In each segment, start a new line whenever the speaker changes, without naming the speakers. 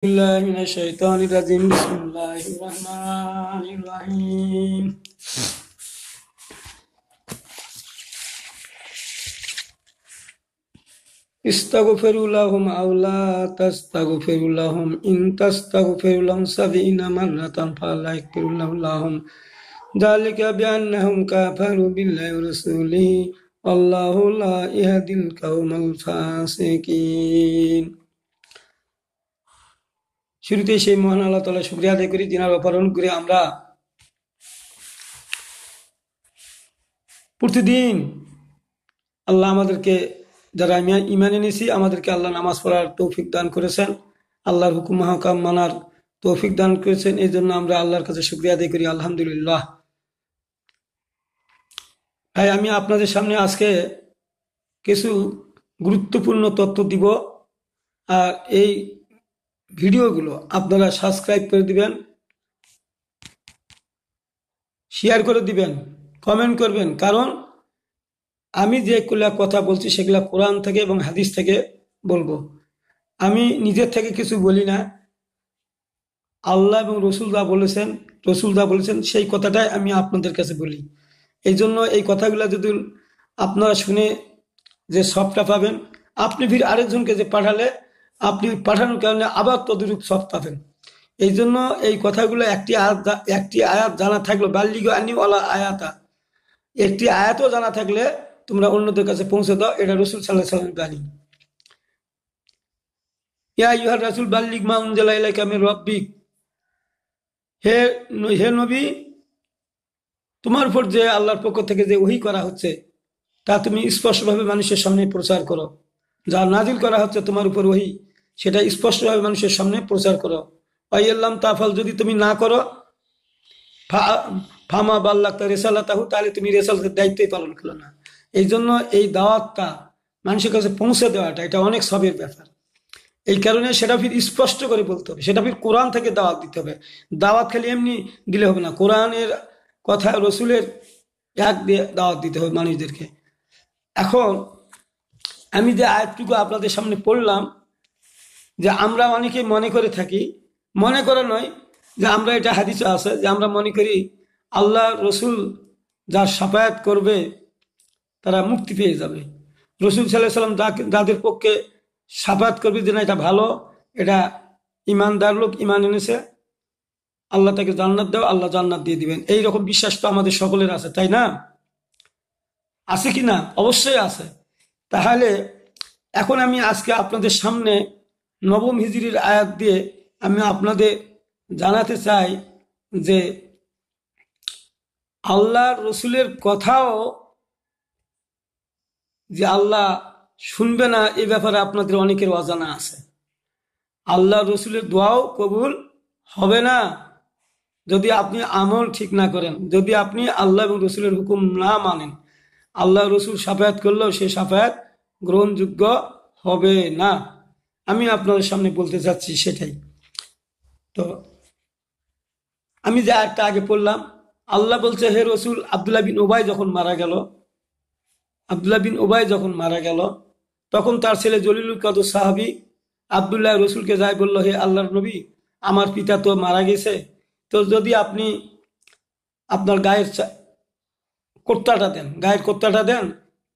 بالله من الشيطان الرجيم بسم الله الرحمن الرحيم استغفروا لهم أو لا تستغفروا لهم إن تستغفروا لهم 70 مرة فلا يغفر الله لهم ذلك بأنهم كفروا بالله ورسوله والله لا يهدي القوم الفاسقين। শুরুতে সেই মহান আল্লাহ তাআলা শুকরিয়া আদায় করি, যিনার অপহরণ করে আমরা প্রতিদিন আল্লাহ আমাদেরকে যারা ঈমান এনেছি আমাদেরকে আল্লাহ নামাজ পড়ার তৌফিক দান করেছেন, আল্লাহর হুকুম মাহকাম মানার তৌফিক দান করেছেন। এই জন্য আমরা আল্লাহর কাছে শুকরিয়া আদায় করি, আলহামদুলিল্লাহ। ভাই, আমি আপনাদের সামনে আজকে কিছু গুরুত্বপূর্ণ তথ্য দিব, আর এই ভিডিওগুলো আপনারা সাবস্ক্রাইব করে দিবেন, শেয়ার করে দিবেন, কমেন্ট করবেন, কারণ আমি যেগুলা কথা বলছি সেগুলা কোরআন থেকে এবং হাদিস থেকে বলবো। আমি নিজের থেকে কিছু বলি না, আল্লাহ এবং রসুল যা বলেছেন সেই কথাটাই আমি আপনাদের কাছে বলি। এই জন্য এই কথাগুলো যদি আপনারা শুনে যে সবটা পাবেন, আপনি ফির আরেকজনকে যে পাঠালে আপনি পাঠানোর কারণে আবার তদরূপ সব পাবেন। এই জন্য এই কথাগুলো একটি আয়াত জানা থাকলো, বাল্লিগো আনি ওয়ালা আয়াতা, একটি আয়াতও জানা থাকলে তোমরা অন্যদের কাছে পৌঁছে দাও, এটা রাসূল সাল্লাল্লাহু আলাইহি ওয়াসাল্লামের বাণী। ইয়া আইয়ুহার রাসূল বাল্লিগ মা উনজিলা ইলাইকা মির রাব্বিক, হে নবী, তোমার উপর যে আল্লাহর পক্ষ থেকে যে ওহী করা হচ্ছে তা তুমি স্পষ্টভাবে মানুষের সামনে প্রচার করো। যা নাজিল করা হচ্ছে তোমার উপর ওহী, সেটা স্পষ্টভাবে মানুষের সামনে প্রচার করো। ওয়াইয়াল্লাম তাফাল, যদি তুমি না করো, ফামা বাল্লাগতা রিসালাতাহু, তাহলে তুমি রিসালাতের দায়িত্বই পালন করলো না। এই জন্য এই দাওয়াতটা মানুষের কাছে পৌঁছে দেওয়াটা এটা অনেক সবের ব্যাপার। এই কারণে সেটা ফির স্পষ্ট করে বলতে হবে, সেটা ফির কোরআন থেকে দাওয়াত দিতে হবে। দাওয়াত খালি এমনি দিলে হবে না, কোরআনের কথা রসুলের এক দিয়ে দাওয়াত দিতে হবে মানুষদেরকে। এখন আমি যে আয়াতটুকু আপনাদের সামনে পড়লাম, যে আমরা অনেকে মনে করে থাকি, মনে করে নয়, যে আমরা এটা হাদিসে আছে, যে আমরা মনে করি আল্লাহ রসুল যার শাফায়াত করবে তারা মুক্তি পেয়ে যাবে। রসুল সাল্লাল্লাহু আলাইহি ওয়াসাল্লাম যাদের পক্ষে শাফায়াত করবে যে না এটা ভালো, এটা ইমানদার লোক, ইমান এনেছে, আল্লাহ তাকে জান্নাত দাও, আল্লাহ জান্নাত দিয়ে দিবেন। এইরকম বিশ্বাস তো আমাদের সকলের আছে, তাই না? আছে কি না? অবশ্যই আছে। তাহলে এখন আমি আজকে আপনাদের সামনে নবম হিজরির আয়াত দিয়ে আমি আপনাদের জানাতে চাই যে আল্লাহ রসুলের কথাও যে আল্লাহ শুনবে না, এ ব্যাপারে আপনাদের অনেকের অজানা আছে। আল্লাহ রসুলের দোয়াও কবুল হবে না যদি আপনি আমল ঠিক না করেন, যদি আপনি আল্লাহ এবং রসুলের হুকুম না মানেন। আল্লাহ রসুল শাফায়াত করলেও সে শাফায়াত গ্রহণযোগ্য হবে না। আমি আপনাদের সামনে বলতে চাচ্ছি সেটাই। তো আমি যে আয়াতটা আগে পড়লাম, আল্লাহ বলছে, হে রসুল, আব্দুল্লাহ বিন উবাই যখন মারা গেল, তখন তার ছেলে জলিলুল কদর সাহাবী আব্দুল্লাহ রসুলকে যাই বলল, হে আল্লাহর নবী, আমার পিতা তো মারা গেছে, তো যদি আপনি আপনার গায়ের কোর্তাটা দেন,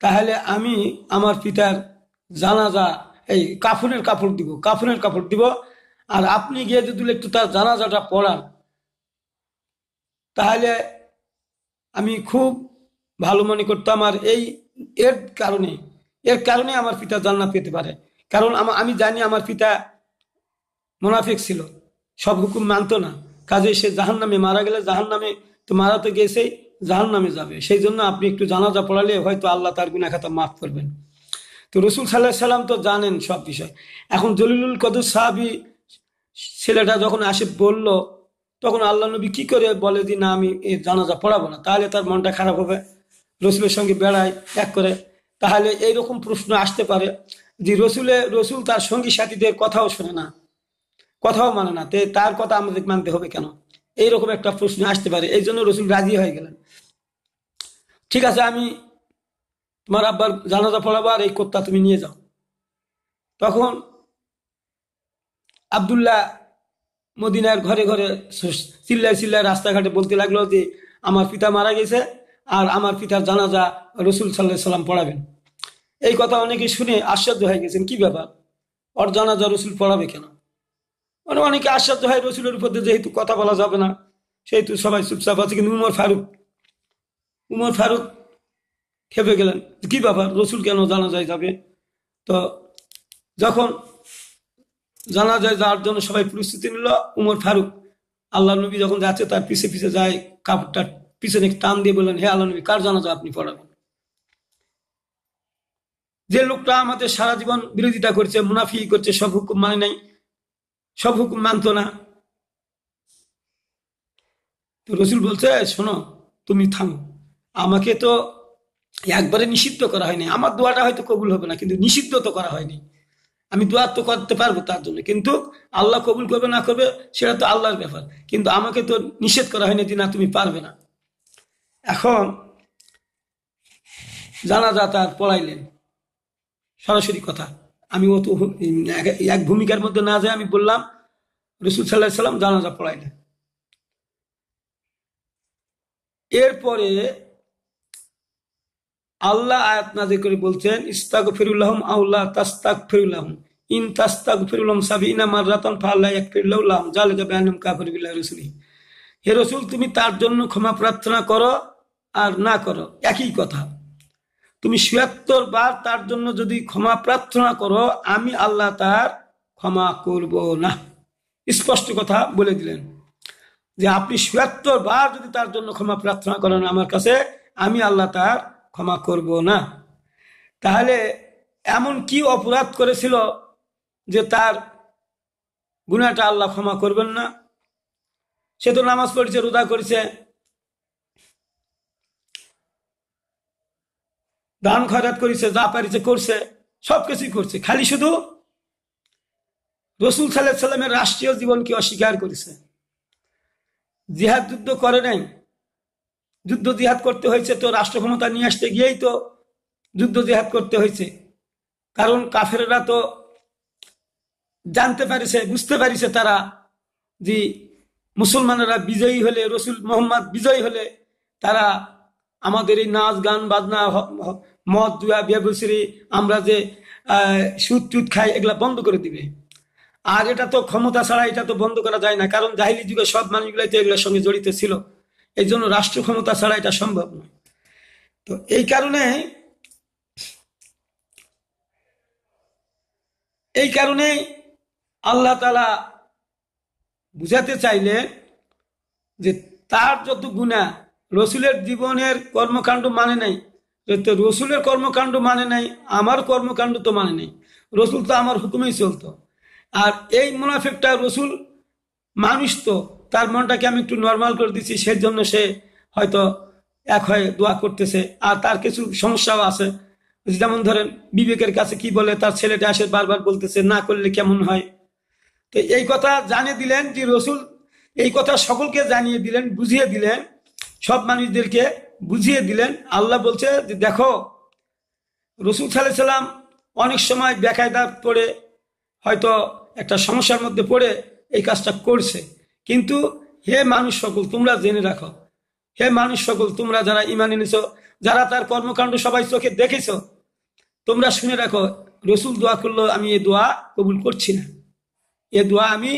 তাহলে আমি আমার পিতার জানাজা, এই কাফনের কাপড় দিব, আর আপনি গিয়ে যদি একটু তার জানাজাটা পড়ান, তাহলে আমি খুব ভালো মনে করতাম। আর এর কারণে আমার পিতা জান্নাত পেতে পারে। কারণ আমি জানি আমার পিতা মুনাফিক ছিল, সব হুকুম মানতো না, কাজে সে জাহান্নামে মারা গেলে, জাহান্নামে তো মারা তো গেছেই, জাহান্নামে যাবে। সেই জন্য আপনি একটু জানাজা পড়ালে হয়তো আল্লাহ তার গুনাহ খাতা মাফ করবেন। তো রসুল সাল্লাল্লাহু আলাইহি সাল্লাম তো জানেন সব বিষয়। এখন জলিলুল কদর সাহাবী ছেলেটা যখন আসে বলল, তখন আল্লাহ নবী কি করে বলে যে না, আমি এই জানাজা পড়াবো না, তাহলে তার মনটা খারাপ হবে, রসুলের সঙ্গে বেড়ায় এক করে। তাহলে এইরকম প্রশ্ন আসতে পারে যে রসুল তার সঙ্গী সাথীদের কথাও শোনে না, কথাও মানে না, তার কথা আমাদের মানতে হবে কেন? এইরকম একটা প্রশ্ন আসতে পারে। এই জন্য রসুল রাজি হয়ে গেলেন, ঠিক আছে, আমি তোমার আব্বার জানাজা পড়াবো, আর এই কোত্তা তুমি নিয়ে যাও। তখন আব্দুল্লাহ মদিনার ঘরে ঘরে চিল্লায় চিল্লায় রাস্তাঘাটে বলতে লাগলো যে আমার পিতা মারা গেছে, আর আমার পিতার জানাজা রসুল সাল্লাহ সাল্লাম পড়াবেন। এই কথা অনেকে শুনে আশ্চর্য হয়ে গেছেন, কি ব্যাপার, ওর জানাজা রসুল পড়াবে কেন? মানে অনেকে আশ্চর্য হয় রসুলের উপর দিয়ে, যেহেতু কথা বলা যাবে না সেহেতু সবাই চুপচাপ আছে। কিন্তু উমর ফারুক খেপে গেলেন, কি ব্যাপার, রসুল কেন জানাজায় যাবে? তো যখন জানাজায় যাওয়ার জন্য সবাই প্রস্তুতি নিল, উমর ফারুক আল্লাহ নবী যখন যাচ্ছে তার পিছে পিছে যায়, কাপড়টা পিছনে টান দিয়ে বললেন, হে আল্লাহ নবী, কার জানাজা আপনি পড়াবেন? যে লোকটা আমাদের সারা জীবন বিরোধিতা করছে, মুনাফিকি করছে, সব হুকুম মানে নাই, সব হুকুম মানতো না। তো রসুল বলছে, শোনো, তুমি থামো, আমাকে তো একবারে নিষিদ্ধ করা হয়নি, আমার দোয়াটা হয়তো কবুল হবে না, কিন্তু নিষিদ্ধ তো করা হয়নি। আমি দোয়া তো করতে পারবো তার জন্য, কিন্তু আল্লাহ কবুল করবে না করবে সেটা তো আল্লাহর ব্যাপার, কিন্তু আমাকে তো নিষেধ করা হয়নি যে না তুমি পারবে না। এখন জানাজা তার পড়াইলেন, সরাসরি কথা, আমি অত এক ভূমিকার মধ্যে না যাই, আমি বললাম রসুল সাল্লাহ সাল্লাম জানাজা পড়াইলেন। এরপরে আল্লাহ আয়াত নাযিল করে বলছেন, ইস্তাগফিরুল্লাহুম আউলা তাস্তাগফিরুল্লাহুম ইন তাস্তাগফিরুল্লাহুম সাবিনা মাররাতান ফাআল্লা ইয়াগফিরুল্লাহু লাহুম যালিকা বিআন্নাহুম কাফারু বিল্লাহি ওয়া রাসূলিহি। হে রাসূল, তুমি তার জন্য ক্ষমা প্রার্থনা করো আর না করো একই কথা। তুমি ৭৭ বার তার জন্য যদি ক্ষমা প্রার্থনা করো, আমি আল্লাহ তার ক্ষমা করব না। স্পষ্ট কথা বলে দিলেন যে আপনি ৭৭ বার যদি তার জন্য ক্ষমা প্রার্থনা করেন আমার কাছে, আমি আল্লাহ তার ক্ষমা করব না। তাহলে এমন কি অপরাধ করেছিল যে তার গুনাহটা আল্লাহ ক্ষমা করবেন না? সে তো নামাজ পড়েছে, রোজা করেছে, দান খয়রাত করেছে, যা পারিছে করছে, সবকিছুই করছে, খালি শুধু রসুল সাল্লাল্লাহু আলাইহি সাল্লামের রাষ্ট্রীয় জীবনকে অস্বীকার করেছে। জিহাদ যুদ্ধ করে নাই, যুদ্ধ জিহাদ করতে হয়েছে তো রাষ্ট্র ক্ষমতা নিয়ে আসতে গিয়েই তো যুদ্ধ জিহাদ করতে হয়েছে, কারণ কাফেররা তো জানতে পারিছে, বুঝতে পারিছে তারা যে মুসলমানেরা বিজয়ী হলে, রসুল মোহাম্মদ বিজয়ী হলে তারা আমাদের এই নাচ গান বাজনা, মদ জুয়া ব্যবসায়ী, আমরা যে সুদ টুদ খাই, এগুলা বন্ধ করে দিবে। আর এটা তো ক্ষমতা ছাড়া এটা তো বন্ধ করা যায় না, কারণ জাহিলি যুগে সব মানুষগুলাই তো এগুলোর সঙ্গে জড়িত ছিল, এই জন্য রাষ্ট্র ক্ষমতা ছাড়া এটা সম্ভব নয়। তো এই কারণে আল্লাহ তাআলা বুঝাতে চাইলে যে তার যত গুনাহ, রসুলের জীবনের কর্মকাণ্ড মানে নাই, রসুলের কর্মকাণ্ড মানে নাই, আমার কর্মকাণ্ড তো মানে নাই, রসুল তো আমার হুকুমেই চলতো। আর এই মুনাফিকটা রসুল মানুষ, তো তার মনটাকে আমি একটু নর্মাল করে দিচ্ছি, সেই জন্য সে হয়তো এক হয়ে দোয়া করতেছে। আর তার কিছু সমস্যাও আছে, যেমন ধরেন বিবেকের কাছে কি বলে, তার ছেলেটা আসে বারবার বলতেছে না করলে কেমন হয়। তো এই কথা জানিয়ে দিলেন যে রসুল এই কথা সকলকে জানিয়ে দিলেন, বুঝিয়ে দিলেন, সব মানুষদেরকে বুঝিয়ে দিলেন। আল্লাহ বলছে যে দেখো, রসুল সাল্লাল্লাহু আলাইহি সাল্লাম অনেক সময় বেকায়দা পড়ে, হয়তো একটা সমস্যার মধ্যে পড়ে এই কাজটা করছে, কিন্তু হে মানুষ সকল তোমরা জেনে রাখো, হে মানুষ সকল তোমরা যারা ঈমান এনেছো, যারা তার কর্মকাণ্ড সবাই চোখে দেখেছো, তোমরা শুনে রাখো, রসুল দোয়া করলো আমি এ দোয়া কবুল করছি না, এ দোয়া আমি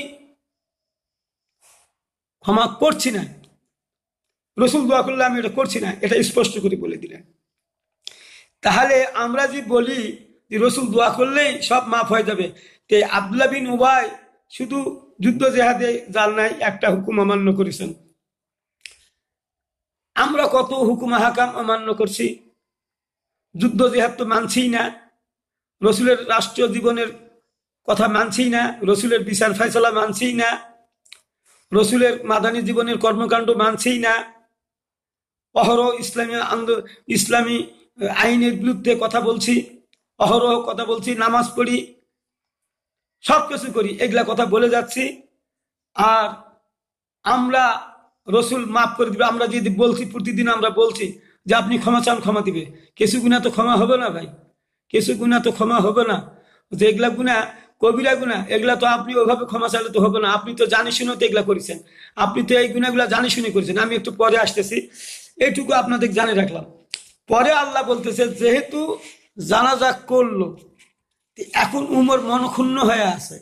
ক্ষমা করছি না, রসুল দোয়া করলে আমি এটা করছি না, এটা স্পষ্ট করে বলে দিলেন। তাহলে আমরা যে বলি যে রসুল দোয়া করলেই সব মাফ হয়ে যাবে, তো আব্দুল্লাহ বিন উবাই শুধু যুদ্ধ জেহাদে যান নাই, একটা হুকুম অমান্য করেছেন। আমরা কত হুকুম হাকাম অমান্য করছি, যুদ্ধ জেহাদ তো মানছি না, রসুলের রাষ্ট্রীয় জীবনের কথা মানছি না, রসুলের বিচার ফয়সালা মানছি না, রসুলের মাদানী জীবনের কর্মকাণ্ড মানছি না, অহরহ ইসলামী আইনের বিরুদ্ধে কথা বলছি, অহরহ কথা বলছি, নামাজ পড়ি, সবকিছু করি, এগুলা কথা বলে যাচ্ছি। আর আমরা রসুল মাফ করে দিবে, আমরা যদি বলছি, প্রতিদিন আমরা বলছি যে আপনি ক্ষমা চান, ক্ষমা দিবে, কিছু গুণা তো ক্ষমা হবে না ভাই, কিছু গুণা তো ক্ষমা হবে না, যেগুলা গুণা কবিরা গুনাহ, এগুলা তো আপনি ওইভাবে ক্ষমা চাইলে তো হবে না, আপনি তো জানি শুনে তো এগুলা করেছেন, আপনি তো এই গুনাহগুলা জানি শুনে করেছেন। আমি একটু পরে আসতেছি, এইটুকু আপনাদের জানে রাখলাম। পরে আল্লাহ বলতেছে যেহেতু জানাজা করলো, এখন উমর মনক্ষুণ্ণ হয়ে আছে।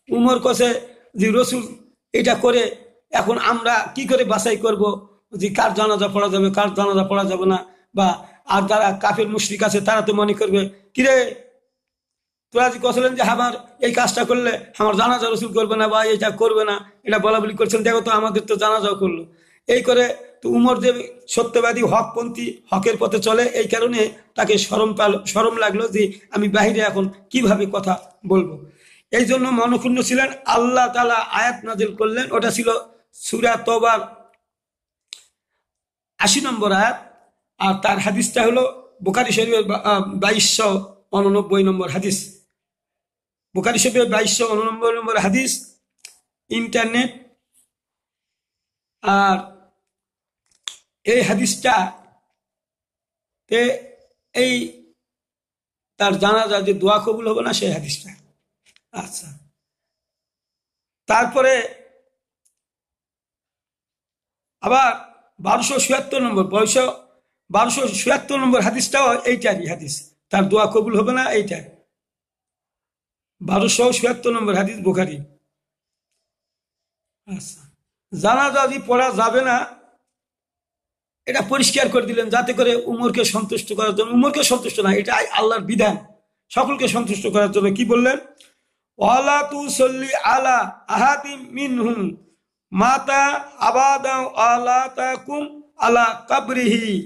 উমর কছে যে রসুল এটা করে এখন আমরা কি করে বাছাই করব যে কার জানাজা পড়া যাবে কার জানাজা পড়া যাবে না, বা আর যারা কাফের মুশরিক আছে তারা তো মনে করবে কিরে তোরা যে কছিলেন যে আমার এই কাজটা করলে আমার জানাজা রসুল করবে না বা এটা করবে না, এটা বলা বলি করছেন, দেখো তো আমাদের তো জানাজাও করলো। এই করে তো উমর যে সত্যবাদী হকপন্থী হকের পথে চলে, এই কারণে তাকে শরম লাগলো যে আমি বাহিরে এখন কিভাবে কথা বলবো। এই জন্য মনক্ষুণ্ণ ছিলেন। আল্লাহ তাআলা আয়াত নাজিল করলেন, ওটা ছিল সূরা তওবার ৮০ নম্বর আয়াত, আর তার হাদিসটা হলো বুখারী শরীফের 2289 নম্বর হাদিস। বুখারী শরীফের 2289 নম্বর হাদিস, ইন্টারনেট। আর এই হাদিসটা এই তার জানাজা যে দোয়া কবুল হবে না সেই হাদিসটা। আচ্ছা, তারপরে আবার 1276 নম্বর 1276 নম্বর হাদিসটাও এইটারই হাদিস, তার দোয়া কবুল হবে না, এইটা 1276 নম্বর হাদিস বুখারী। আচ্ছা, জানাজা যদি পড়া যাবে না এটা পরিষ্কার করে দিলেন যাতে করে উমরকে সন্তুষ্ট করার জন্য, উমরকে সন্তুষ্ট না, এটা আল্লাহর বিধান, সকলকে সন্তুষ্ট করার জন্য কি বললেন, ওয়ালা তুসাল্লি আলা আহাদিম মিনহুম মাতা আবাদা আলা তাকুম আলা কাবরিহি।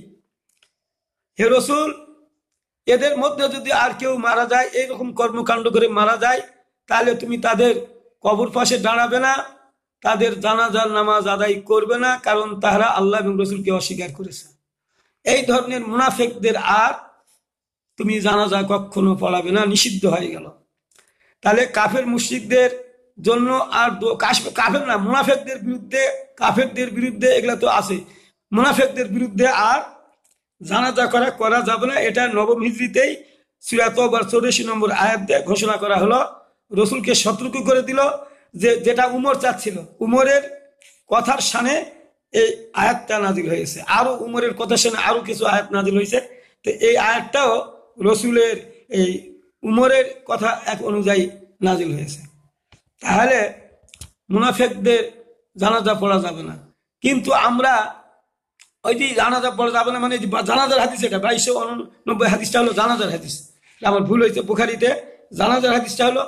হে রাসূল, এদের মধ্যে যদি আর কেউ মারা যায়, এইরকম কর্মকাণ্ড করে মারা যায়, তাহলে তুমি তাদের কবর পাশে দাঁড়াবে না, তাদের জানাজার নামাজ আদায় করবে না, কারণ তারা আল্লাহ এবং রাসূলকে অস্বীকার করেছে। এই ধরনের মুনাফিকদের আর তুমি জানাজা কখনো পড়াবে না, নিষিদ্ধ হয়ে গেল। তাহলে কাফের মুশরিকদের জন্য আর কাফের না, কাফেরদের বিরুদ্ধে এগুলা তো আছে, মুনাফিকদের বিরুদ্ধে আর জানাজা করা যাবে না। এটা নবম হিজরিতেই সূরা তওবার 84 নম্বর আয়াত দিয়ে ঘোষণা করা হলো, রসুলকে সতর্ক করে দিল যে যেটা উমর চাচ্ছিল, উমরের কথার শানে এই আয়াতটা নাজিল হয়েছে। আরো উমরের কথার শানে আরো কিছু আয়াত নাজিল হয়েছে। তো এই আয়াতটাও রসুলের এই উমরের কথা এক অনুযায়ী নাজিল হয়েছে। তাহলে মুনাফিকদের জানাজা পড়া যাবে না। কিন্তু আমরা ওই যে জানাজা পড়া যাবে না মানে জানাজার হাদিস, এটা 2289 হাদিসটা হলো জানাজার হাদিস, আমার ভুল হয়েছে। বুখারীতে জানাজার হাদিসটা হলো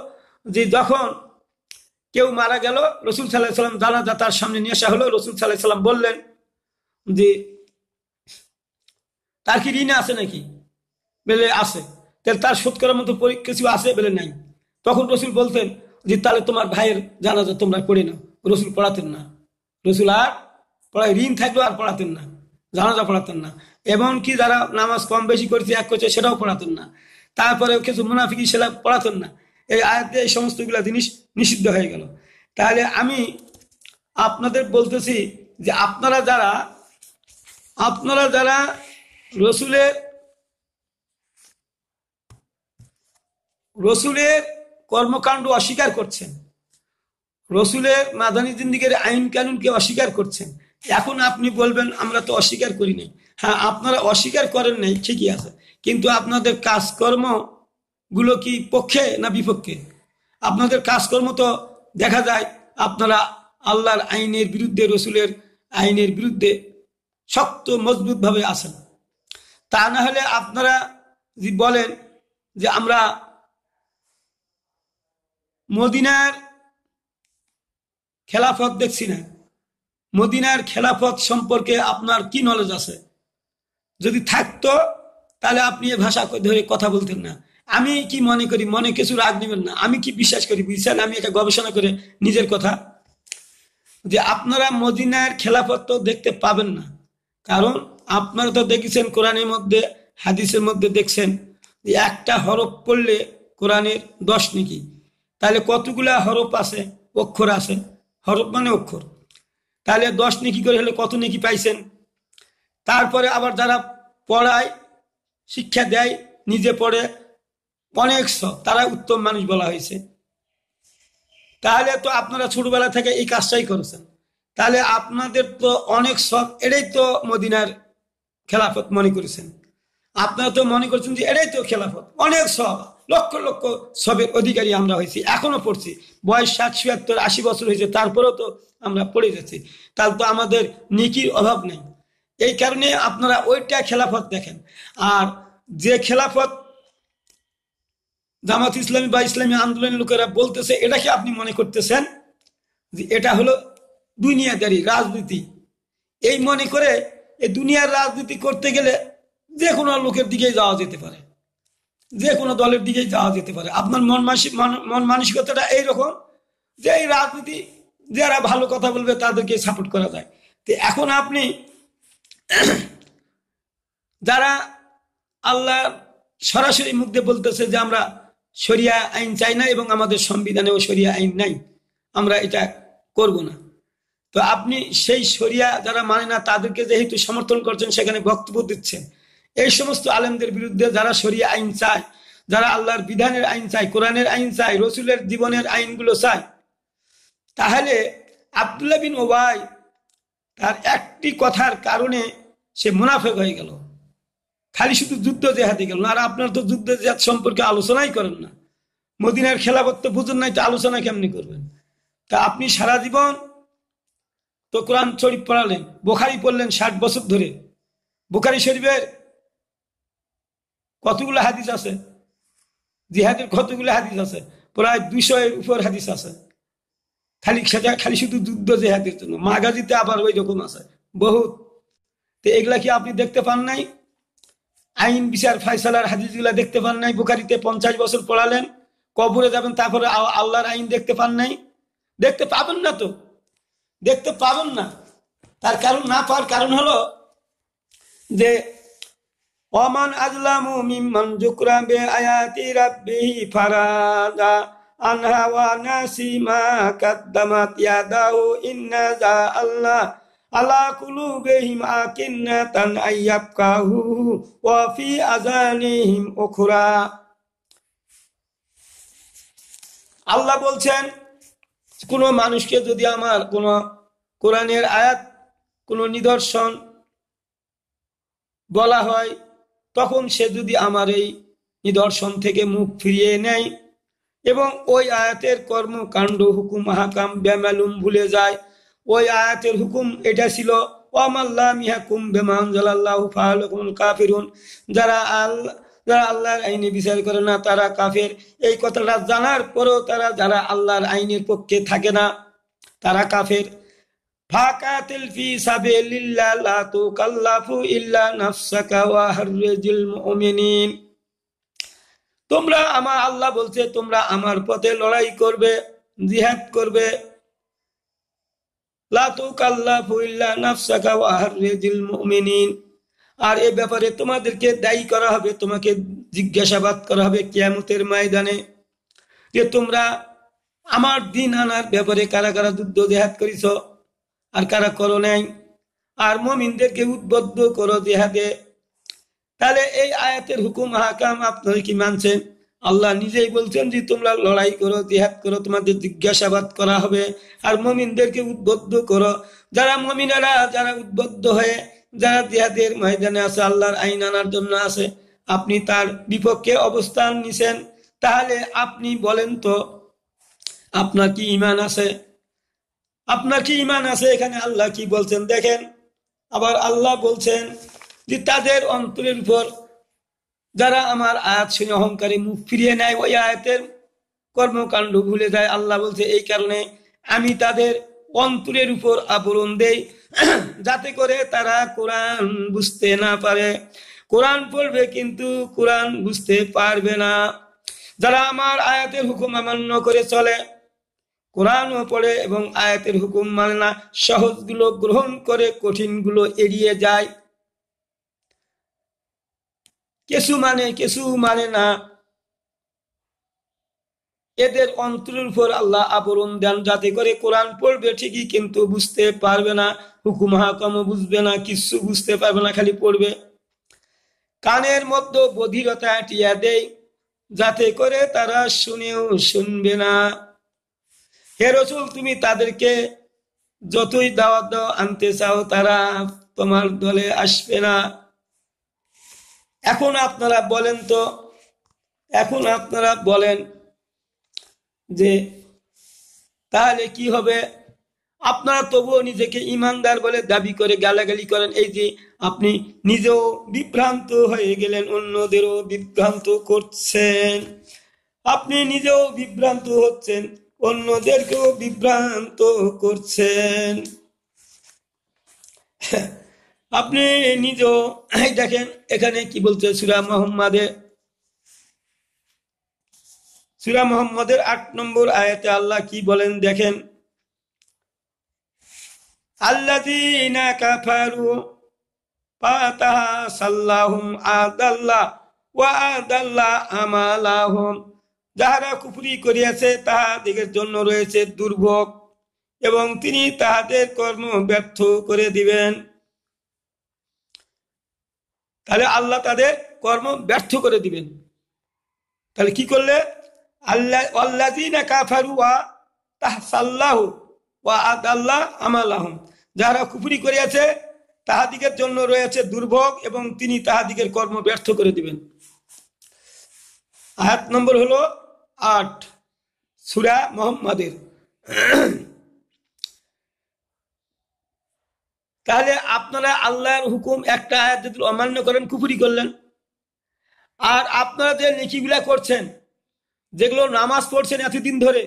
যে যখন কেউ মারা গেল, রাসূল সাল্লাল্লাহু আলাইহি ওয়াসাল্লাম জানাজা তার সামনে নিয়ে আসা হলো, রাসূল সাল্লাল্লাহু আলাইহি ওয়াসাল্লাম বললেন যে তার কি ঋণ আছে নাকি, বলে আছে। তাহলে তার শোধ করার মতো কিছু আছে, বলে নাই। তখন রসুল বলতেন যে তাহলে তোমার ভাইয়ের জানাজা তোমরা পড়ে নাও। রসুল পড়াতেন না, রসুল আর পড়ায় ঋণ থাকলেও আর পড়াতেন না, জানাজা পড়াতেন না। এমনকি যারা নামাজ কম বেশি করছে এক করছে সেটাও পড়াতেন না। তারপরে কিছু মুনাফিকি সেটা পড়াতেন না। এই আয়াতে এই সমস্তগুলা জিনিস নিষিদ্ধ হয়ে গেল। তাহলে আমি আপনাদের বলতেছি যে আপনারা যারা রসুলের কর্মকাণ্ড অস্বীকার করছেন, রসুলের মাদানী জিন্দিগির আইন কানুনকে অস্বীকার করছেন, এখন আপনি বলবেন আমরা তো অস্বীকার করি নাই। হ্যাঁ, আপনারা অস্বীকার করেন নাই ঠিকই আছে, কিন্তু আপনাদের কাজকর্ম গুলো কি পক্ষে না বিপক্ষে? আপনাদের কাজকর্ম তো দেখা যায় আপনারা আল্লাহর আইনের বিরুদ্ধে, রসুলের আইনের বিরুদ্ধে শক্ত মজবুত ভাবে আছেন। তা না হলে আপনারা যদি বলেন যে আমরা মদিনার খেলাফত দেখছি না, মদিনার খেলাফত সম্পর্কে আপনার কি নলেজ আছে? যদি থাকতো তাহলে আপনি এ ভাষা ধরে কথা বলতেন না। আমি কি মনে করি, মনে কিছু রাগ নেবেন না, আমি কি বিশ্বাস করি বুঝছেন, আমি এটা গবেষণা করে নিজের কথা, যে আপনারা মদিনার খেলাফত তো দেখতে পাবেন না, কারণ আপনারা তো দেখেছেন কোরআনের মধ্যে, হাদিসের মধ্যে দেখছেন যে একটা হরফ পড়লে কোরআনের 10 নেকি। তাহলে কতগুলা হরফ আছে, অক্ষর আছে, হরফ মানে অক্ষর, তাহলে 10 নেকি করে হলে কত নেকি পাইছেন। তারপরে আবার যারা পড়ায়, শিক্ষা দেয়, নিজে পড়ে, অনেক সব, তারা উত্তম মানুষ বলা হয়েছে। তাহলে তো আপনারা ছোটবেলা থেকে এই কাজটাই করেছেন, তাহলে আপনাদের তো অনেক সব, এটাই তো মদিনার খেলাফত মনে করেছেন। আপনারা তো মনে করছেন যে এটাই তো খেলাফত, অনেক সব, লক্ষ লক্ষ সবের অধিকারী আমরা হয়েছি, এখনো পড়ছি, বয়স 60, 70, 80 বছর হয়েছে, তারপরেও তো আমরা পড়ে যাচ্ছি। তাহলে তো আমাদের নেকির অভাব নেই। এই কারণে আপনারা ওইটা খেলাফত দেখেন। আর যে খেলাফত জামাত ইসলামী বা ইসলামী আন্দোলনের লোকেরা বলতেছে, এটাকে আপনি মনে করতেছেন যে এটা হলো দুনিয়াদারি রাজনীতি। এই মনে করে এই দুনিয়ার রাজনীতি করতে গেলে যে কোনো লোকের দিকেই যাওয়া যেতে পারে, যে কোনো দলের দিকেই যাওয়া যেতে পারে। আপনার মন মানসিকতাটা এইরকম যে এই রাজনীতি যারা ভালো কথা বলবে তাদেরকে সাপোর্ট করা যায়। তো এখন আপনি যারা আল্লাহ সরাসরি মুখ দিয়ে বলতেছে যে আমরা শরিয়া আইন চাই না এবং আমাদের সংবিধানেও শরিয়া আইন নাই, আমরা এটা করব না, তো আপনি সেই শরিয়া যারা মানে না তাদেরকে যেহেতু সমর্থন করছেন, সেখানে বক্তব্য দিচ্ছেন। এই সমস্ত আলেমদের বিরুদ্ধে যারা শরিয়া আইন চায়, যারা আল্লাহর বিধানের আইন চায়, কোরআনের আইন চায়, রসুলের জীবনের আইনগুলো চায়, তাহলে আব্দুল্লাহ বিন ওবাই তার একটি কথার কারণে সে মুনাফেক হয়ে গেল, খালি শুধু যুদ্ধ জেহাদে গেল না। আর আপনার তো যুদ্ধ জেহাদ সম্পর্কে আলোচনাই করেন না, মদিনার খেলাফত তো বুঝুন নাই, তো আলোচনা কেমনি করবেন? তা আপনি সারা জীবন তো কোরআন শরীফ পড়ালেন, বুখারী পড়লেন 60 বছর ধরে, বুখারী শরীফের কতগুলো হাদিস আছে, জিহাদের কতগুলো হাদিস আছে, প্রায় 200-এর উপর হাদিস আছে, খালি শুধু যুদ্ধ জেহাদের জন্য। মাগাজিতে আবার ওই রকম আছে বহুত। তো এগুলা কি আপনি দেখতে পান নাই? আইন বিচার ফায়সালার হাদিসগুলা দেখতে পান নাই? বুখারীতে 50 বছর পড়ালেন, কবরে যাবেন তারপরে আল্লাহর আইন দেখতে পান নাই? দেখতে পাবেন না, তো দেখতে পাবেন না। তার কারণ, না পাওয়ার কারণ হলো যে ওমান আজলামু মিম্মান যুকরা বিআয়াতি রাব্বিহি ফারাদা আনহা ওয়া নাসিমা কাদ্দামাত ইয়াদাহু ইন্না যা আল্লাহ আলা কুলুবিহিম আকিন্নাতান আইয়াবকাহু ওয়া ফি আযানিহিম উখরা। আল্লাহ বলছেন, কোন মানুষকে যদি আমার কোন কোরআনের আয়াত, কোন নিদর্শন বলা হয়, তখন সে যদি আমার এই নিদর্শন থেকে মুখ ফিরিয়ে নেয় এবং ওই আয়াতের কর্মকাণ্ড, হুকুম, হাকাম বেমালুম ভুলে যায়, ওই আয়াতের হুকুম এটা ছিল ওয়ামাল্লাম ইয়াহকুম বিমা আনজালাল্লাহু ফাহুমুল কাফিরুন, যারা আল্লাহর আইনে বিচার করে না তারা কাফের। এই কথাটা জানার পরেও তারা যারা আল্লাহর আইনের পক্ষে থাকে না তারা কাফের। ফাকাতিল ফি সাবিলিল্লাহ লা তুকাল্লাফু ইল্লা নাফসাকা ওয়া হাররিজিল মুমিনিন। তোমরা, আমার আল্লাহ বলছে, তোমরা আমার পথে লড়াই করবে, জিহাদ করবে। লা তুকাল্লাফু ইল্লা নাফসাকা ওয়া হাররিজিল মুমিনিন। আর এই ব্যাপারে তোমাদেরকে দায়ী করা হবে, তোমাকে জিজ্ঞাসাবাদ করা হবে কিয়ামতের ময়দানে, যে তোমরা আমার দিন আনার ব্যাপারে কারা কারা যুদ্ধ জিহাদ করেছ আর কারা করো নাই, আর মুমিনদেরকে উদ্বুদ্ধ করো জিহাদে। তাহলে এই আয়াতের হুকুম হাকাম আপনারা কি মানছেন? আল্লাহ নিজেই বলছেন যে তোমরা লড়াই করো, জিহাদ করো, তোমাদের জিজ্ঞাসাবাদ করা হবে, আর মুমিনদেরকে উদ্বুদ্ধ করো। যারা মুমিনেরা, যারা উদ্বুদ্ধ হয়ে যারা জিহাদের ময়দানে আছে, আল্লাহর আইন আনার জন্য আছে, আপনি তার বিপক্ষে অবস্থান নিছেন, তাহলে আপনি বলেন তো আপনার কি ঈমান আছে? আপনার কি ঈমান আছে? এখানে আল্লাহ কি বলছেন দেখেন। আবার আল্লাহ বলছেন যে তাদের অন্তরের উপর যারা আমার আয়াত শুনে অহংকারে মুখ ফিরিয়ে নেয়, ওই আয়াতের কর্মকাণ্ড ভুলে যায়, আল্লাহ বলছে এই কারণে আমি তাদের অন্তরের উপর আবরণ দেই, যাতে করে তারা কোরআন বুঝতে না পারে। কোরআন পড়বে কিন্তু কোরআন বুঝতে পারবে না। যারা আমার আয়াতের হুকুম অমান্য করে চলে, কোরআনও পড়ে এবং আয়াতের হুকুম মানে না, সহজগুলো গ্রহণ করে কঠিনগুলো এড়িয়ে যায়, কিছু মানে না, এদের অন্তরের উপর আল্লাহ আবরণ দেন, যাতে করে কোরআন পড়বে ঠিকই কিন্তু বুঝতে পারবে না, হুকুম হাকামও বুঝবে না, কিছু বুঝতে পারবে না, খালি পড়বে। কানের মধ্যে বধিরতা টিয়া দেয়, যাতে করে তারা শুনেও শুনবে না। হে রাসূল, তুমি তাদেরকে যতই দাওয়াত দাও আনতে চাও, তারা তোমার দলে আসবে না। এখন আপনারা বলেন তো, এখন আপনারা বলেন যে তাহলে কি হবে? আপনারা তবুও নিজেকে ইমানদার বলে দাবি করে গালাগালি করেন। এই যে আপনি নিজেও বিভ্রান্ত হয়ে গেলেন, অন্যদেরও বিভ্রান্ত করছেন। আপনি নিজেও বিভ্রান্ত হচ্ছেন, অন্যদেরকেও বিভ্রান্ত করছেন। আপনি নিজেও দেখেন এখানে কি বলছে সূরা মুহাম্মদের ৮ নম্বর আয়াতে আল্লাহ কি বলেন দেখেন, আল্লাযীনা কাফারু ফাতাহাসাল্লাহুম আদাল্লাহ ওয়া আদাল্লা আমালাহুম, যাহারা কুফরি করিয়াছে তাহাদিগের জন্য রয়েছে দুর্ভোগ এবং তিনি তাহাদের কর্ম ব্যর্থ করে দিবেন। তাহলে আল্লাহ তাদের কর্ম ব্যর্থ করে দিবেন। তাহলে কি করলে? আল্লাযীনা কাফারু ওয়া তাহসাল্লাহু ওয়া আদাল্লা আমালাহুম, যারা কুফরি করিয়াছে তাহাদিগের জন্য রয়েছে দুর্ভোগ এবং তিনি তাহাদিগের কর্ম ব্যর্থ করে দিবেন। আয়াত নম্বর হলো ৮ সূরা মুহাম্মদের। তাহলে আপনারা আল্লাহর হুকুম একটা আয়াত যদি অমান্য করেন, কুফরি করলেন। আর আপনারা যে নেকিগুলা করছেন, যেগুলো নামাজ পড়ছেন এতদিন ধরে,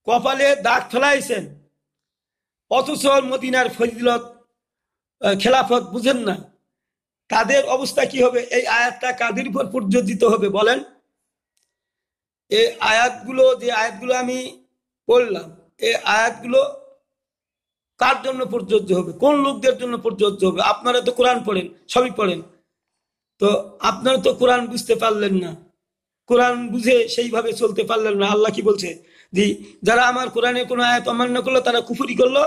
কপালে দাগ ফেলাইছেন, অথচ মদিনার ফজিলত খেলাফত বুঝেন না, তাদের অবস্থা কি হবে? এই আয়াতটা কাদের উপর প্রযোজিত হবে বলেন? এই আয়াতগুলো, যে আয়াতগুলো আমি পড়লাম, এই আয়াতগুলো কার জন্য প্রযোজ্য হবে? কোন লোকদের জন্য প্রযোজ্য হবে? আপনারা তো কোরআন পড়েন, সবই পড়েন, তো আপনারা তো কোরআন বুঝতে পারলেন না, কোরআন বুঝে সেইভাবে চলতে পারলেন না। আল্লাহ কি বলছে? যে যারা আমার কোরআনের কোনো আয়াত অমান্য করলো, তারা কুফরি করলো,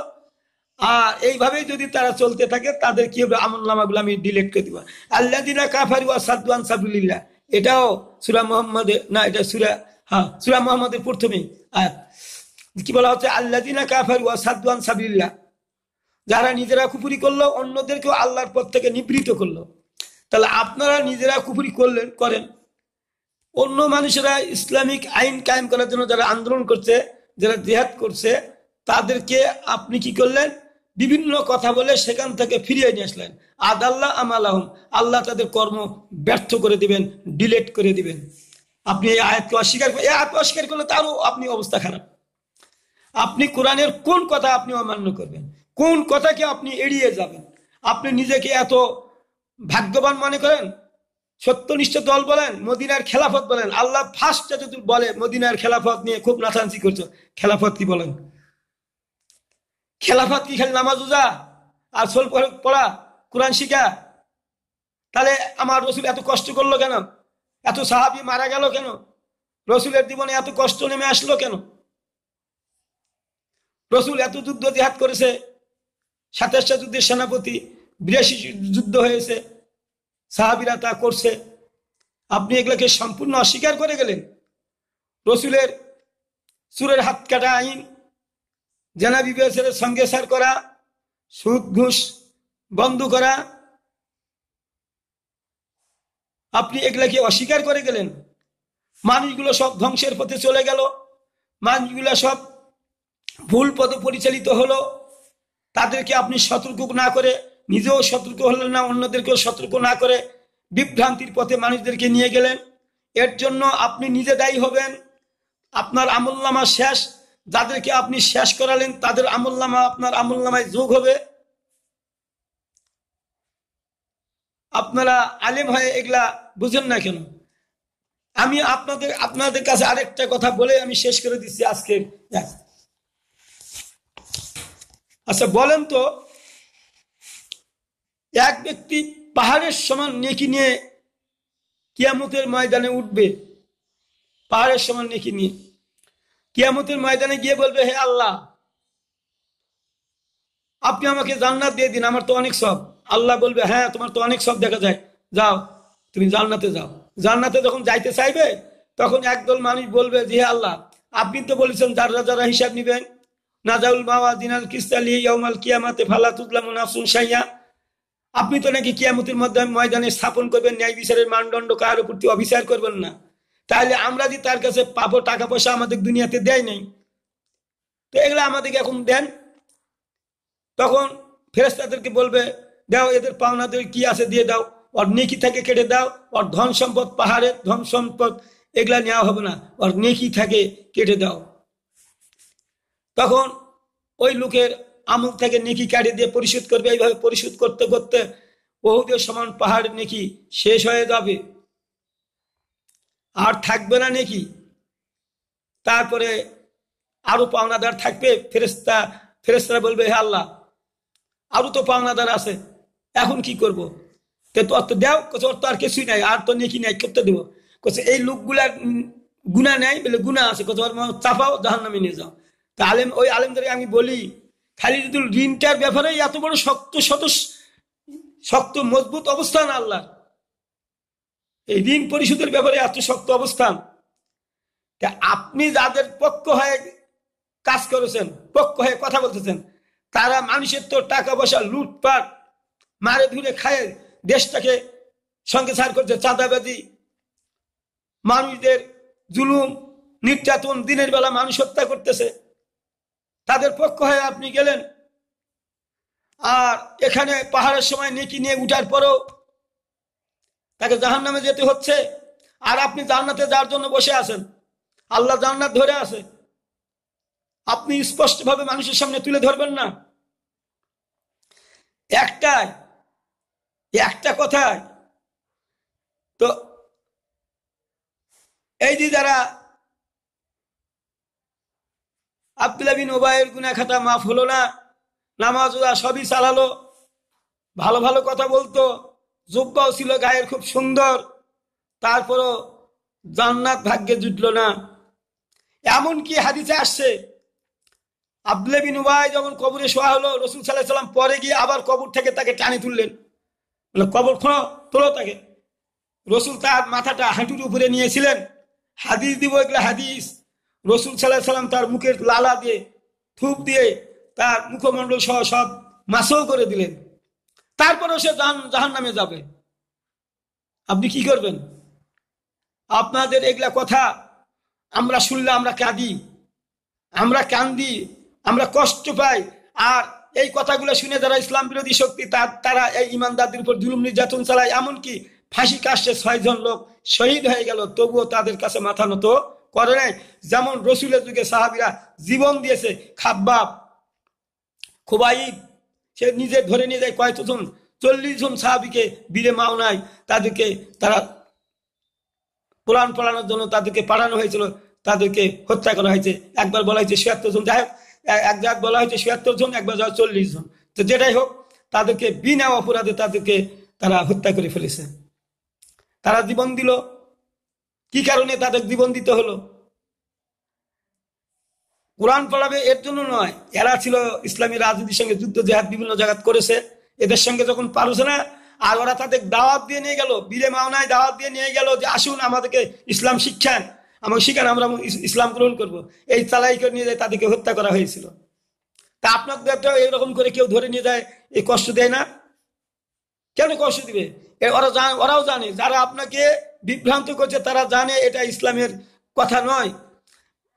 আর এইভাবেই যদি তারা চলতে থাকে, তাদের কি হবে? আমলনামাগুলো আমি ডিলিট করে দিব। আল্লাযীনা কাফারু ওয়া সাদ্দু আন সাবিলিল্লাহ, এটাও সূরা মুহাম্মদে না, এটা সূরা মুহাম্মদের প্রথমেই আয়াত। কি বলা হচ্ছে? আল্লাযীনা কাফারু ওয়া সাদ্দু আন সাবিলিল্লাহ, যারা নিজেরা কুফরি করলো, অন্যদেরকেও আল্লাহর পথ থেকে নিবৃত করলো। তাহলে আপনারা নিজেরা কুফরি করেন, অন্য মানুষেরা ইসলামিক আইন কায়েম করার জন্য যারা আন্দোলন করছে, যারা জিহাদ করছে, তাদেরকে আপনি কি করলেন? বিভিন্ন কথা বলে সেখান থেকে ফিরিয়ে নিয়ে আসলেন। আদাল্লাহ আমালাহুম, আল্লাহ তাদের কর্ম ব্যর্থ করে দিবেন, ডিলেট করে দিবেন। আপনি এই আয়াতকে অস্বীকার এই আয়াতকে অস্বীকার করলে তারও আপনি অবস্থা খারাপ। আপনি কোরআনের কোন কথা আপনি অমান্য করবেন? কোন কথাকে আপনি এড়িয়ে যাবেন? আপনি নিজেকে এত ভাগ্যবান মনে করেন? সত্যনিষ্ঠ দল বলেন, মদিনার খেলাফত বলেন, আল্লাহ ফার্স্ট যদি বলে মদিনার খেলাফত নিয়ে খুব নাচানাচি করছো, খেলাফত কি বলেন? খেলাফত কি খালি নামাজ রোজা আর সোল পড়া, কোরআন শিখা? তাহলে আমার রসুল এত কষ্ট করলো কেন? এত সাহাবী মারা গেল কেন? রসুলের জীবনে এত কষ্ট নেমে আসলো কেন? রসুল এত যুদ্ধ জিহাদ করেছে, ২৭টা যুদ্ধের সেনাপতি, ৮২ যুদ্ধ হয়েছে, সাহাবীরা তা করছে। আপনি এগুলোকে সম্পূর্ণ অস্বীকার করে গেলেন। রসুলের চুরের হাত কাটা আইন, জেনাবি বিবেচনের সঙ্গে সার করা, সুদ ঘুষ বন্ধ করা, আপনি এগুলাকে অস্বীকার করে গেলেন। মানুষগুলো সব ধ্বংসের পথে চলে গেল, মানুষগুলো সব ভুল পথে পরিচালিত হলো। তাদেরকে আপনি সতর্ক না করে, নিজেও সতর্ক হলেন না, অন্যদেরকেও সতর্ক না করে বিভ্রান্তির পথে মানুষদেরকে নিয়ে গেলেন। এর জন্য আপনি নিজে দায়ী হবেন। আপনার আমলনামা শেষ। যাদেরকে আপনি শেষ করালেন, তাদের আমলনামা আপনার আমলনামায় যোগ হবে। আপনারা আলেম হয়ে এগুলা বুঝেন না কেন? আমি আপনাদের কাছে আরেকটা কথা বলে আমি শেষ করে দিচ্ছি আজকে। আচ্ছা বলেন তো, এক ব্যক্তি পাহাড়ের সমান নেকি নিয়ে কিয়ামতের ময়দানে উঠবে, পাহাড়ের সমান নেকি নিয়ে কিয়ামতের ময়দানে গিয়ে বলবে, হে আল্লাহ, আপনি আমাকে জান্নাত দিয়ে দিন, আমার তো অনেক সব। আল্লাহ বলবে, হ্যাঁ তোমার তো অনেক সব দেখা যায়, যাও তুমি জান্নাতে যাও। জান্নাতে যখন যাইতে চাইবে, তখন একদল মানুষ বলবে যে, হে আল্লাহ, আপনি তো বলেছেন যারা যারা হিসাব নিবেন, নাজাউল মাওয়াজিনাল কিসতালি ইয়াউমাল কিয়ামাতে ফালা তুজলামু নাফসুন শাইয়া। আপনি তো নাকি কিয়ামতের ময়দানে স্থাপন করবেন ন্যায় বিচারের মানদণ্ড, কার উপর অবিচার করবেন না। তাহলে আমরা যদি তার কাছে পাবো টাকা পয়সা আমাদের দুনিয়াতে দেয় নাই, তো এগুলো আমাদেরকে এখন দেন। তখন ফেরেশতাদেরকে বলবে, দাও এদের পাওনাদের কি আছে দিয়ে দাও, ওর নেকি থেকে কেটে দাও, ওর ধন সম্পদ, পাহাড়ের ধন সম্পদ এগুলা নেওয়া হবে না, ওর নেকি থেকে কেটে দাও। তখন ওই লোকের আমল থেকে নেকি কাটে দিয়ে পরিশোধ করবে। এইভাবে পরিশোধ করতে করতে উহুদের সমান পাহাড়ের নেকি শেষ হয়ে যাবে, আর থাকবে না নেকি। তারপরে আরো পাওনাদার থাকবে। ফেরেশতারা বলবে, হে আল্লাহ, আরো তো পাওনাদার আছে, এখন কি করব? তোর তো দেও, ওর তো আর কিছুই নাই, আর তো নেকি নাই, করতে দেবো। এই লোকগুলার গুণা নেই বলে, গুণা আছে, চাপাও, জাহান্নামে নিয়ে যাও। তা ওই আলেমদের আমি বলি, খালি যদি ঋণটার ব্যাপারে এত বড় শক্ত মজবুত অবস্থান আল্লাহ, এই ঋণ পরিশোধের ব্যাপারে এত শক্ত অবস্থান, আপনি যাদের পক্ষ হয়ে কাজ করেছেন, পক্ষ হয়ে কথা বলতেছেন, তারা মানুষের তো টাকা পয়সা লুটপাট মারে ধরে খায়, দেশটাকে সঙ্গে সার করছে, চাঁদাবাজি, মানুষদের জুলুম নির্যাতন, দিনের বেলা মানুষ হত্যা করতেছে। তাদের পক্ষ হয়ে আপনি গেলেন, আর এখানে পাহাড়ের সময় নেকি নিয়ে উঠার পরেও তাকে জাহান্নামে যেতে হচ্ছে। আর আপনি জান্নাতে যাওয়ার জন্য বসে আছেন, আল্লাহ জান্নাত ধরে আছে, আপনি স্পষ্টভাবে মানুষের সামনে তুলে ধরবেন না। একটা কথায় তো এই যে যারা আব্দুল্লাহ বিন উবাইয়ের গুনাহ খাতা মাফ হলো না, নামাজ সবই চালালো, ভালো ভালো কথা বলতো, জুব্বাও ছিল গায়ের খুব সুন্দর, তারপরও জান্নাত ভাগ্যে জুটলো না। এমনকি হাদিসে আসছে, আব্দুল্লাহ বিন উবাই যখন কবরে শোয়া হলো, রাসূল সাল্লাল্লাহু আলাইহি ওয়াসাল্লাম পরে গিয়ে আবার কবর থেকে তাকে টানে তুললেন, কবর খোঁড়ো, তোলো তাকে। রাসূল তার মাথাটা হাঁটুর উপরে নিয়েছিলেন। হাদিস দিব এগুলো হাদিস। রাসূল সাল্লাল্লাহু আলাইহি ওয়াসাল্লাম তার মুখের লালা দিয়ে, থুপ দিয়ে তার মুখমণ্ডল সহ সব মাসও করে দিলেন। তারপরেও সে জাহান্নামে যাবে। আপনি কি করবেন? আপনাদের এগুলা কথা আমরা শুনলে আমরা কাঁদি, আমরা কান্দি, আমরা কষ্ট পাই। আর এই কথাগুলো শুনে যারা ইসলাম বিরোধী শক্তি, তারা এই ইমানদারদের উপর জুলুম নির্যাতন চালায়। এমনকি ফাঁসি কাটছে, 6 জন লোক শহীদ হয়ে গেল, তবুও তাদের কাছে মাথা নত করে নাই। যেমন রসুলের যুগে সাহাবীরা জীবন দিয়েছে। খাব্বাব, খুবাইব, সে নিজে ধরে নিয়ে যায় কয়জন, 40 জন সাহাবীকে বীরে মাওনায় তাদেরকে, তারা কোরআন পড়ানোর জন্য তাদেরকে পাঠানো হয়েছিল, তাদেরকে হত্যা করা হয়েছে। একবার বলা হয়েছে 76 জন, যাই হোক, এক জায়গায় বলা হয়েছে 76 জন, একবার 40 জন। তো যেটাই হোক, তাদেরকে বিনা অপরাধে তাদেরকে তারা হত্যা করে ফেলেছে। তারা জীবন দিল, কি কারণে তাদের জীবন দিতে হলো? কোরআন পড়াবে এর জন্য নয়। এরা ছিল ইসলামী রাজনীতির সঙ্গে যুদ্ধ জেহাদ বিভিন্ন জায়গা করেছে, এদের সঙ্গে যখন পারছে না, আর ওরা তাদের দাওয়াত দিয়ে নিয়ে গেল, বীরে মাওনায় দাওয়াত দিয়ে নিয়ে গেল যে আসুন আমাদেরকে ইসলাম শিক্ষান, আমাকে শিখান, আমরা ইসলাম গ্রহণ করব। এই চালাই করে নিয়ে যায়, তাদেরকে হত্যা করা হয়েছিল। তা আপনাদের এরকম করে কেউ ধরে নিয়ে যায়, এই কষ্ট দেয় না? কেন কষ্ট দিবে? ওরাও জানে, যারা আপনাকে বিভ্রান্ত করছে তারা জানে এটা ইসলামের কথা নয়,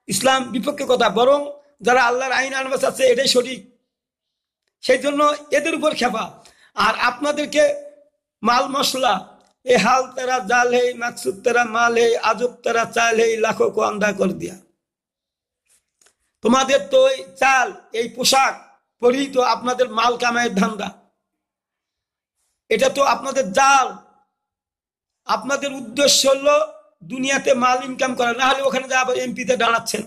ইসলাম বিপক্ষে কথা, বরং যারা আল্লাহর আইন আনবে চাচ্ছে এটাই সঠিক, সেই জন্য এদের উপর খেপা। আর আপনাদেরকে মাল মশলা, এ হাল তেরা জাল হে, মাকসুদ তেরা মাল হে, আজব তেরা চাল হে, লাখো কো আন্দা কর দিয়া। তোমাদের তো এই চাল, এই পোশাক পরেই তো আপনাদের মাল কামায়ের ধান্দা, এটা তো আপনাদের জাল। আপনাদের উদ্দেশ্য হলো দুনিয়াতে মাল ইনকাম করা, না হলে ওখানে যা আবার এমপিতে দাঁড়াচ্ছেন।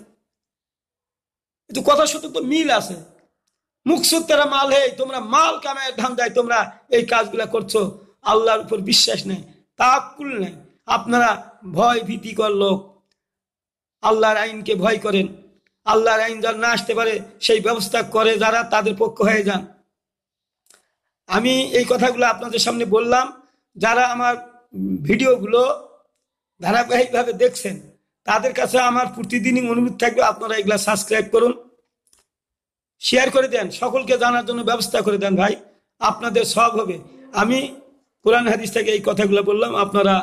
কিন্তু কথা সত্য তো মিল আছে। মুকসুদ তেরা মাল হে, তোমরা মাল কামায়ের ধান্দায় তোমরা এই কাজগুলা করছো, আল্লাহর উপর বিশ্বাস নেই, তাওয়াক্কুল নেই। আপনারা ভয় ভীতিকর লোক, আল্লাহর আইনকে ভয় করেন। আল্লাহর আইন যারা না আসতে পারে সেই ব্যবস্থা করে যারা, তাদের পক্ষ হয়ে যান। আমি এই কথাগুলো আপনাদের সামনে বললাম। যারা আমার ভিডিওগুলো ধারাবাহিকভাবে দেখছেন তাদের কাছে আমার প্রতিদিনই অনুরোধ থাকবে, আপনারা এগুলা সাবস্ক্রাইব করুন, শেয়ার করে দেন, সকলকে জানার জন্য ব্যবস্থা করে দেন ভাই, আপনাদের সব হবে। আমি কোরআন হাদিস থেকে এই কথাগুলো বললাম, আপনারা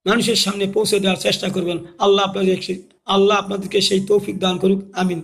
মানুষের সামনে পৌঁছে দেওয়ার চেষ্টা করবেন। আল্লাহ আপনাদেরকে সেই তৌফিক দান করুক, আমিন।